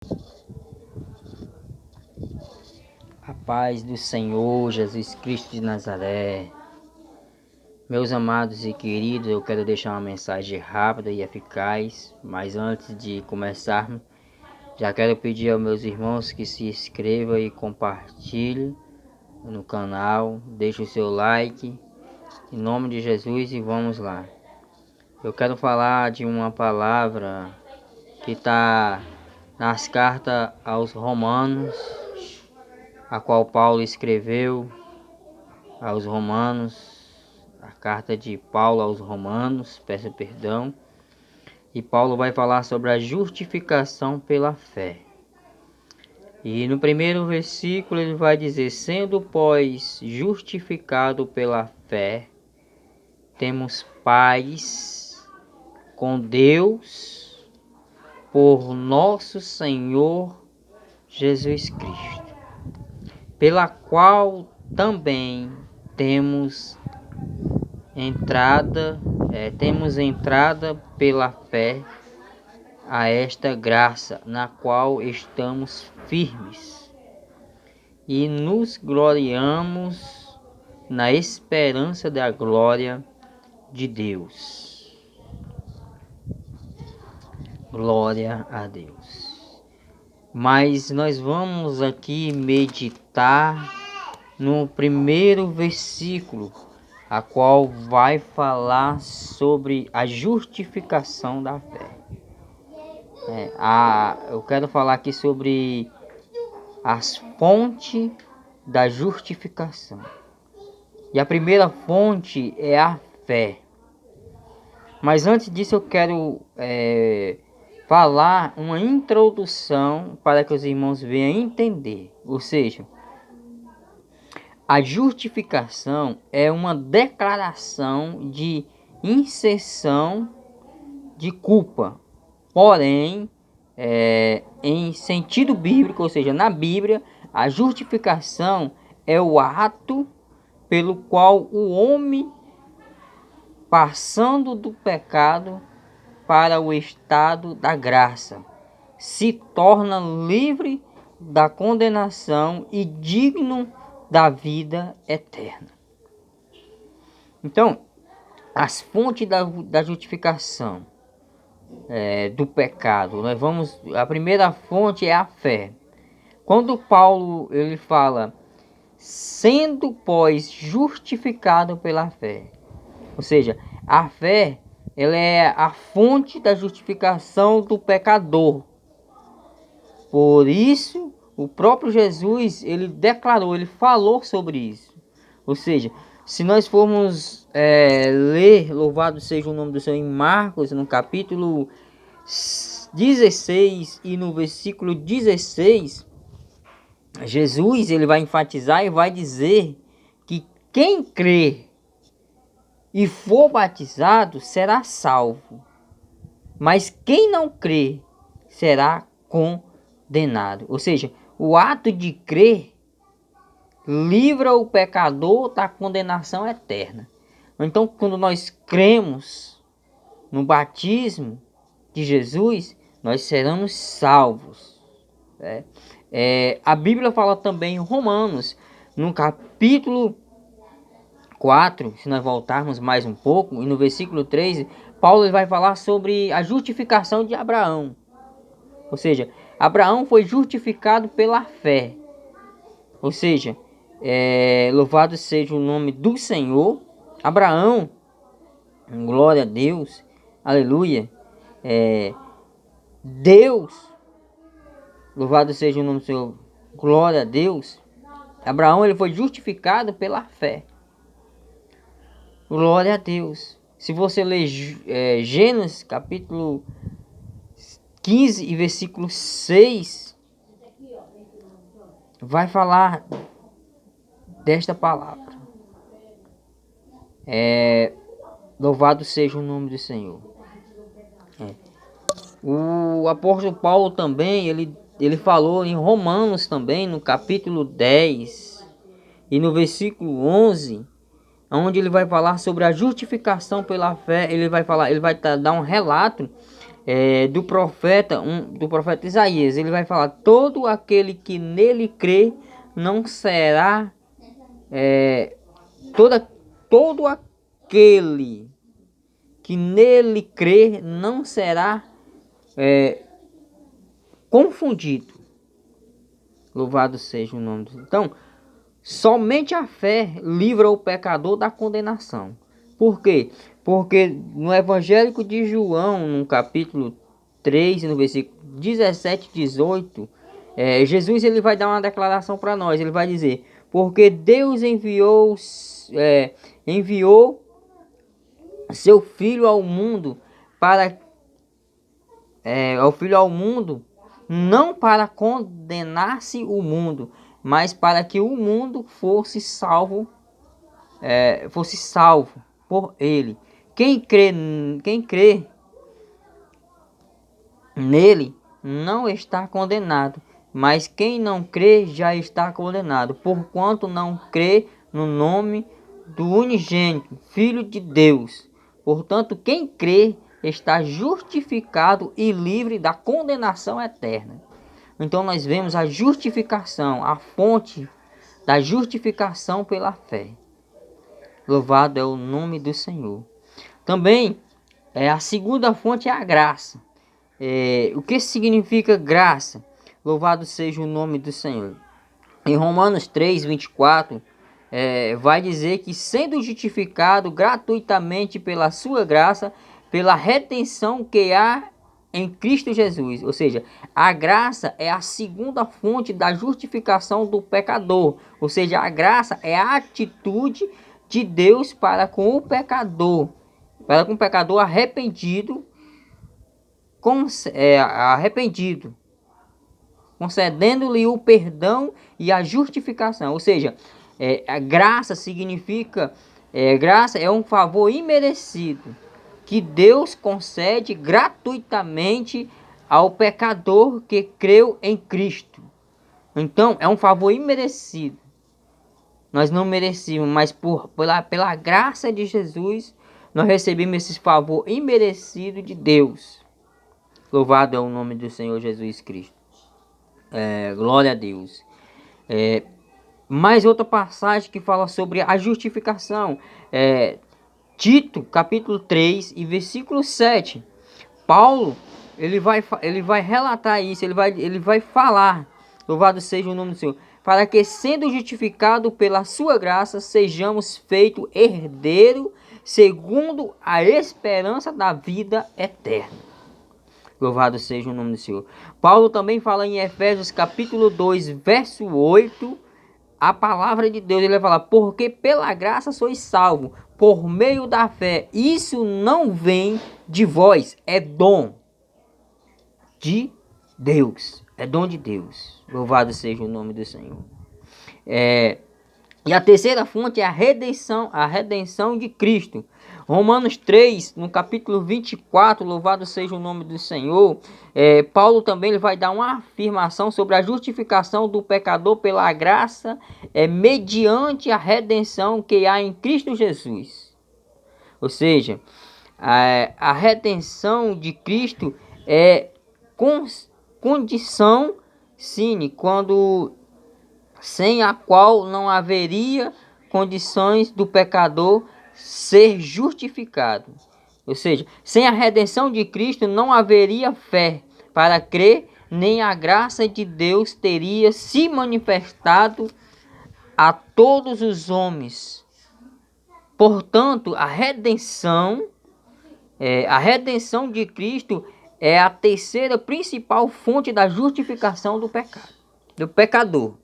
A paz do Senhor Jesus Cristo de Nazaré. Meus amados e queridos, eu quero deixar uma mensagem rápida e eficaz, mas antes de começarmos, já quero pedir aos meus irmãos que se inscrevam e compartilhem no canal, deixe o seu like, em nome de Jesus, e vamos lá. Eu quero falar de uma palavra que está nas cartas aos Romanos, a qual Paulo escreveu aos Romanos, a carta de Paulo aos Romanos, peço perdão, e Paulo vai falar sobre a justificação pela fé. E no primeiro versículo ele vai dizer: sendo, pois, justificado pela fé, temos paz com Deus por nosso Senhor Jesus Cristo, pela qual também temos entrada pela fé a esta graça, na qual estamos firmes e nos gloriamos na esperança da glória de Deus. Glória a Deus. Mas nós vamos aqui meditar no primeiro versículo, a qual vai falar sobre a justificação da fé. Eu quero falar aqui sobre as fontes da justificação. E a primeira fonte é a fé. Mas antes disso eu quero falar uma introdução para que os irmãos venham entender. Ou seja, a justificação é uma declaração de inserção de culpa, porém, em sentido bíblico, ou seja, na Bíblia, a justificação é o ato pelo qual o homem, passando do pecado para o estado da graça, se torna livre da condenação e digno da vida eterna. Então, as fontes da justificação do pecado, a primeira fonte é a fé. Quando Paulo ele fala, sendo, pois, justificado pela fé, ou seja, a fé ela é a fonte da justificação do pecador. Por isso, o próprio Jesus, ele declarou, ele falou sobre isso. Ou seja, se nós formos ler, louvado seja o nome do Senhor, em Marcos, no capítulo 16 e no versículo 16, Jesus ele vai enfatizar e vai dizer que quem crê e for batizado será salvo, mas quem não crê será condenado. Ou seja, o ato de crer livra o pecador da condenação eterna. Então, quando nós cremos no batismo de Jesus, nós seremos salvos. A Bíblia fala também em Romanos, no capítulo 4, se nós voltarmos mais um pouco, e no versículo 3, Paulo vai falar sobre a justificação de Abraão. Ou seja, Abraão foi justificado pela fé. Ou seja, louvado seja o nome do Senhor. Abraão, glória a Deus, aleluia. Deus, louvado seja o nome do Senhor, glória a Deus. Abraão ele foi justificado pela fé. Glória a Deus. Se você ler Gênesis capítulo 15 e versículo 6, vai falar desta palavra. Louvado seja o nome do Senhor. O apóstolo Paulo também, ele falou em Romanos também, no capítulo 10 e no versículo 11, onde ele vai falar sobre a justificação pela fé. Ele vai dar um relato do profeta Isaías. Ele vai falar: todo aquele que nele crê não será todo aquele que nele crê não será confundido. Louvado seja o nome do Senhor. Então, somente a fé livra o pecador da condenação. Por quê? Porque no Evangelho de João, no capítulo 3, no versículo 17 e 18, Jesus ele vai dar uma declaração para nós. Ele vai dizer: porque Deus enviou seu Filho ao mundo para não para condenar-se o mundo, mas para que o mundo fosse salvo por ele. Quem crê nele não está condenado, mas quem não crê já está condenado, porquanto não crê no nome do unigênito Filho de Deus. Portanto, quem crê está justificado e livre da condenação eterna. Então nós vemos a justificação, a fonte da justificação pela fé. Louvado é o nome do Senhor. Também a segunda fonte é a graça. O que significa graça? Louvado seja o nome do Senhor. Em Romanos 3, 24, vai dizer que sendo justificado gratuitamente pela sua graça, pela redenção que há em Cristo Jesus. Ou seja, a graça é a segunda fonte da justificação do pecador. Ou seja, a graça é a atitude de Deus para com o pecador arrependido, concedendo-lhe o perdão e a justificação. Ou seja, a graça significa, graça é um favor imerecido que Deus concede gratuitamente ao pecador que creu em Cristo. Então, é um favor imerecido. Nós não merecíamos, mas pela graça de Jesus, nós recebemos esse favor imerecido de Deus. Louvado é o nome do Senhor Jesus Cristo. Glória a Deus. Mais outra passagem que fala sobre a justificação. Tito, capítulo 3 e versículo 7. Paulo, ele vai relatar isso, ele vai falar. Louvado seja o nome do Senhor. Para que, sendo justificado pela sua graça, sejamos feitos herdeiros segundo a esperança da vida eterna. Louvado seja o nome do Senhor. Paulo também fala em Efésios capítulo 2, verso 8, a palavra de Deus. Ele vai falar: porque pela graça sois salvos, por meio da fé. Isso não vem de vós, é dom de Deus. É dom de Deus. Louvado seja o nome do Senhor. E a terceira fonte é a redenção de Cristo. Romanos 3, no capítulo 24, louvado seja o nome do Senhor. Paulo também ele vai dar uma afirmação sobre a justificação do pecador pela graça, mediante a redenção que há em Cristo Jesus. Ou seja, a redenção de Cristo é condição sine, sem a qual não haveria condições do pecador ser justificado. Ou seja, sem a redenção de Cristo não haveria fé para crer, nem a graça de Deus teria se manifestado a todos os homens. Portanto, a redenção de Cristo é a terceira principal fonte da justificação do pecador.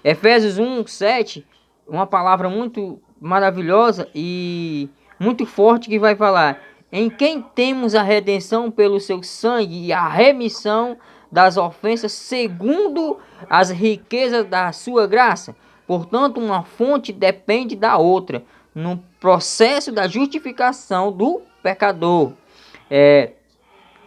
Efésios 1, 7, uma palavra muito maravilhosa e muito forte que vai falar: em quem temos a redenção pelo seu sangue e a remissão das ofensas segundo as riquezas da sua graça. Portanto, uma fonte depende da outra no processo da justificação do pecador.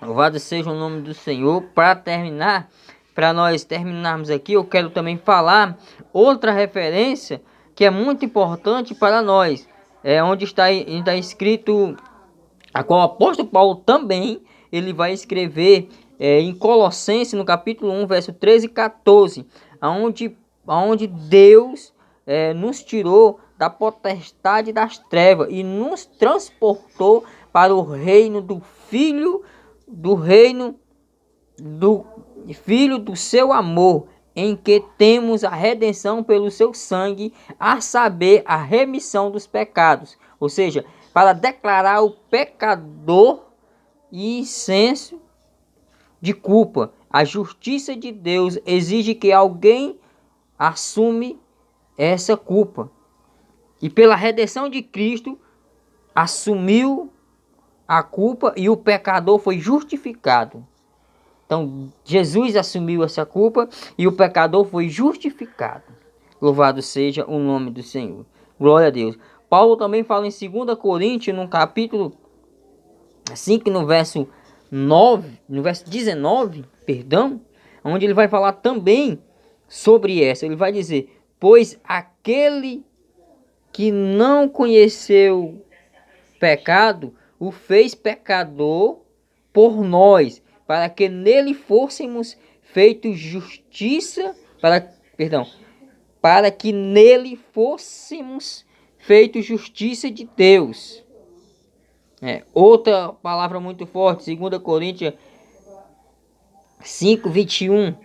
Louvado seja o nome do Senhor. Para nós terminarmos aqui, eu quero também falar outra referência que é muito importante para nós. Onde está escrito a qual o apóstolo Paulo também ele vai escrever em Colossenses, no capítulo 1, verso 13 e 14, aonde Deus nos tirou da potestade das trevas e nos transportou para o reino do reino do Filho do seu amor, em que temos a redenção pelo seu sangue, a saber, a remissão dos pecados. Ou seja, para declarar o pecador e senso de culpa. A justiça de Deus exige que alguém assume essa culpa. E pela redenção de Cristo, assumiu a culpa e o pecador foi justificado. Então, Jesus assumiu essa culpa e o pecador foi justificado. Louvado seja o nome do Senhor. Glória a Deus. Paulo também fala em 2 Coríntios, no capítulo 5, no verso 9, no verso 19, perdão, onde ele vai falar também sobre essa. Ele vai dizer: pois aquele que não conheceu pecado, o fez pecador por nós, para que nele fôssemos feitos justiça, para que nele fôssemos feitos justiça de Deus. Outra palavra muito forte, 2 Coríntios 5:21.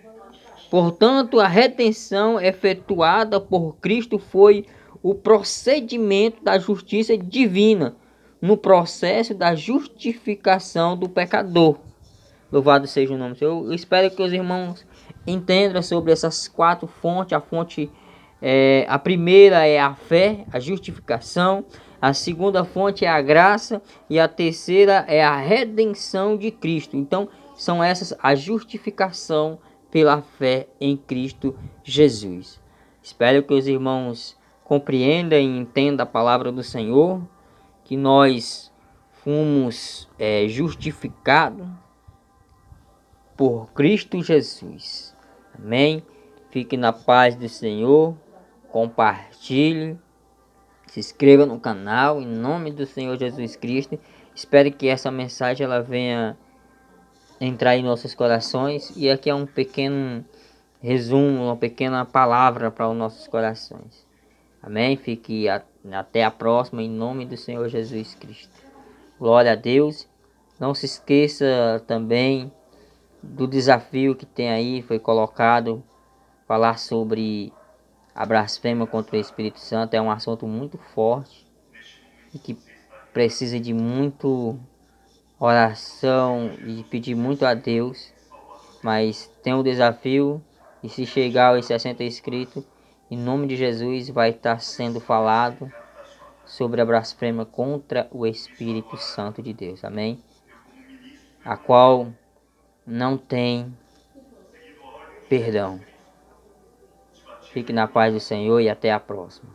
Portanto, a redenção efetuada por Cristo foi o procedimento da justiça divina, no processo da justificação do pecador. Louvado seja o nome do Senhor. Eu espero que os irmãos entendam sobre essas 4 fontes. A primeira é a fé, a justificação. A segunda fonte é a graça. E a terceira é a redenção de Cristo. Então, são essas a justificação pela fé em Cristo Jesus. Espero que os irmãos compreendam e entendam a palavra do Senhor, que nós fomos justificados por Cristo Jesus. Amém? Fique na paz do Senhor. Compartilhe. Se inscreva no canal em nome do Senhor Jesus Cristo. Espero que essa mensagem ela venha entrar em nossos corações. E aqui é um pequeno resumo, uma pequena palavra para os nossos corações. Amém? Fique até a próxima em nome do Senhor Jesus Cristo. Glória a Deus. Não se esqueça também do desafio que tem aí, foi colocado, falar sobre a blasfêmia contra o Espírito Santo. É um assunto muito forte e que precisa de muito oração e de pedir muito a Deus. Mas tem um desafio, e se chegar aos 60 inscritos, em nome de Jesus vai estar sendo falado sobre a blasfêmia contra o Espírito Santo de Deus. Amém? A qual não tem perdão. Fique na paz do Senhor e até a próxima.